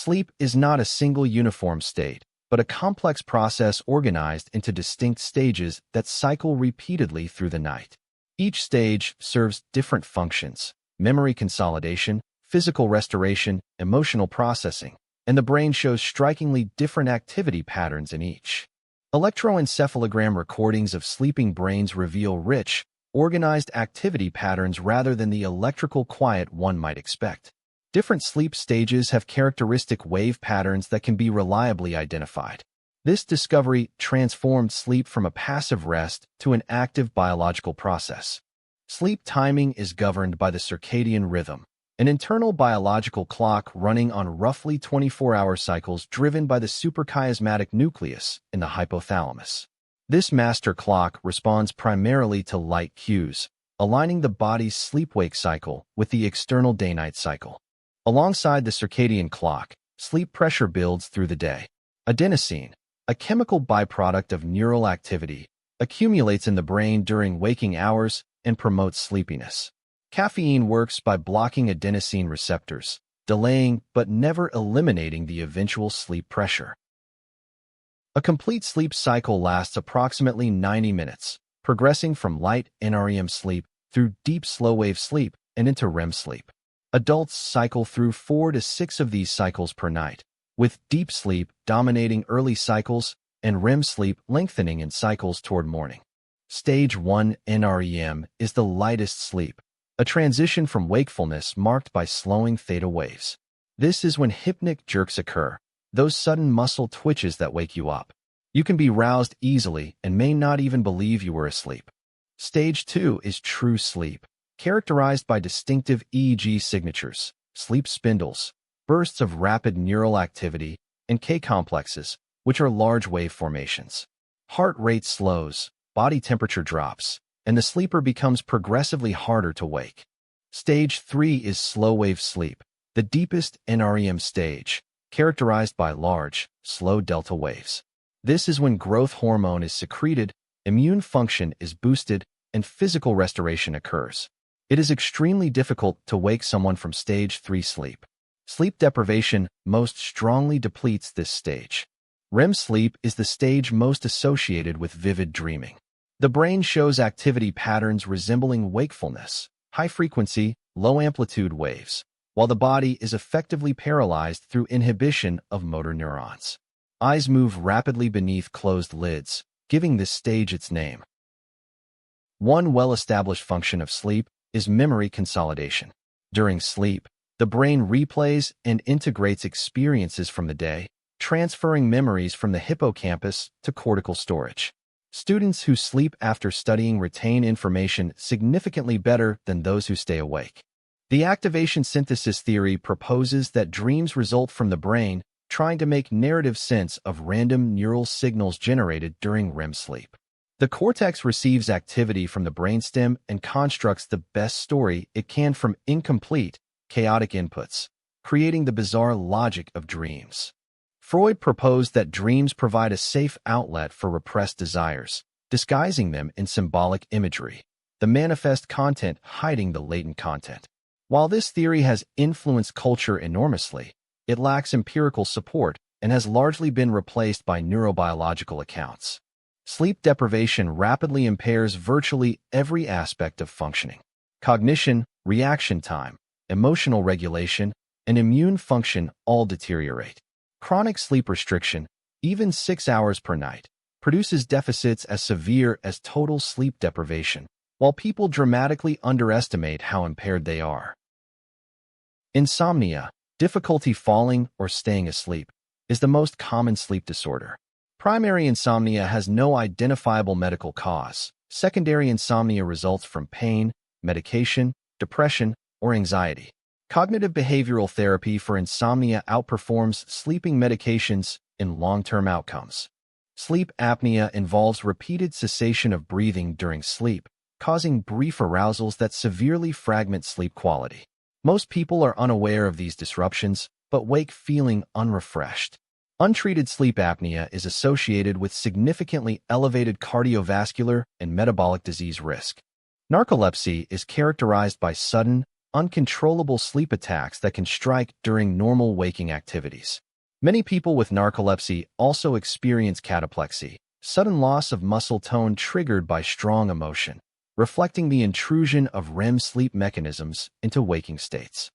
Sleep is not a single uniform state, but a complex process organized into distinct stages that cycle repeatedly through the night. Each stage serves different functions: memory consolidation, physical restoration, emotional processing, and the brain shows strikingly different activity patterns in each. Electroencephalogram recordings of sleeping brains reveal rich, organized activity patterns rather than the electrical quiet one might expect. Different sleep stages have characteristic wave patterns that can be reliably identified. This discovery transformed sleep from a passive rest to an active biological process. Sleep timing is governed by the circadian rhythm, an internal biological clock running on roughly 24-hour cycles driven by the suprachiasmatic nucleus in the hypothalamus. This master clock responds primarily to light cues, aligning the body's sleep-wake cycle with the external day-night cycle. Alongside the circadian clock, sleep pressure builds through the day. Adenosine, a chemical byproduct of neural activity, accumulates in the brain during waking hours and promotes sleepiness. Caffeine works by blocking adenosine receptors, delaying but never eliminating the eventual sleep pressure. A complete sleep cycle lasts approximately 90 minutes, progressing from light NREM sleep through deep slow-wave sleep and into REM sleep. Adults cycle through 4 to 6 of these cycles per night, with deep sleep dominating early cycles and REM sleep lengthening in cycles toward morning. Stage 1 NREM is the lightest sleep, a transition from wakefulness marked by slowing theta waves. This is when hypnic jerks occur, those sudden muscle twitches that wake you up. You can be roused easily and may not even believe you were asleep. Stage 2 is true sleep, characterized by distinctive EEG signatures, sleep spindles, bursts of rapid neural activity, and K-complexes, which are large wave formations. Heart rate slows, body temperature drops, and the sleeper becomes progressively harder to wake. Stage 3 is slow-wave sleep, the deepest NREM stage, characterized by large, slow delta waves. This is when growth hormone is secreted, immune function is boosted, and physical restoration occurs. It is extremely difficult to wake someone from stage 3 sleep. Sleep deprivation most strongly depletes this stage. REM sleep is the stage most associated with vivid dreaming. The brain shows activity patterns resembling wakefulness, high-frequency, low-amplitude waves, while the body is effectively paralyzed through inhibition of motor neurons. Eyes move rapidly beneath closed lids, giving this stage its name. One well-established function of sleep is memory consolidation. During sleep, the brain replays and integrates experiences from the day, transferring memories from the hippocampus to cortical storage. Students who sleep after studying retain information significantly better than those who stay awake. The activation synthesis theory proposes that dreams result from the brain trying to make narrative sense of random neural signals generated during REM sleep. The cortex receives activity from the brainstem and constructs the best story it can from incomplete, chaotic inputs, creating the bizarre logic of dreams. Freud proposed that dreams provide a safe outlet for repressed desires, disguising them in symbolic imagery, the manifest content hiding the latent content. While this theory has influenced culture enormously, it lacks empirical support and has largely been replaced by neurobiological accounts. Sleep deprivation rapidly impairs virtually every aspect of functioning. Cognition, reaction time, emotional regulation, and immune function all deteriorate. Chronic sleep restriction, even 6 hours per night, produces deficits as severe as total sleep deprivation, while people dramatically underestimate how impaired they are. Insomnia, difficulty falling or staying asleep, is the most common sleep disorder. Primary insomnia has no identifiable medical cause. Secondary insomnia results from pain, medication, depression, or anxiety. Cognitive behavioral therapy for insomnia outperforms sleeping medications in long-term outcomes. Sleep apnea involves repeated cessation of breathing during sleep, causing brief arousals that severely fragment sleep quality. Most people are unaware of these disruptions, but wake feeling unrefreshed. Untreated sleep apnea is associated with significantly elevated cardiovascular and metabolic disease risk. Narcolepsy is characterized by sudden, uncontrollable sleep attacks that can strike during normal waking activities. Many people with narcolepsy also experience cataplexy, sudden loss of muscle tone triggered by strong emotion, reflecting the intrusion of REM sleep mechanisms into waking states.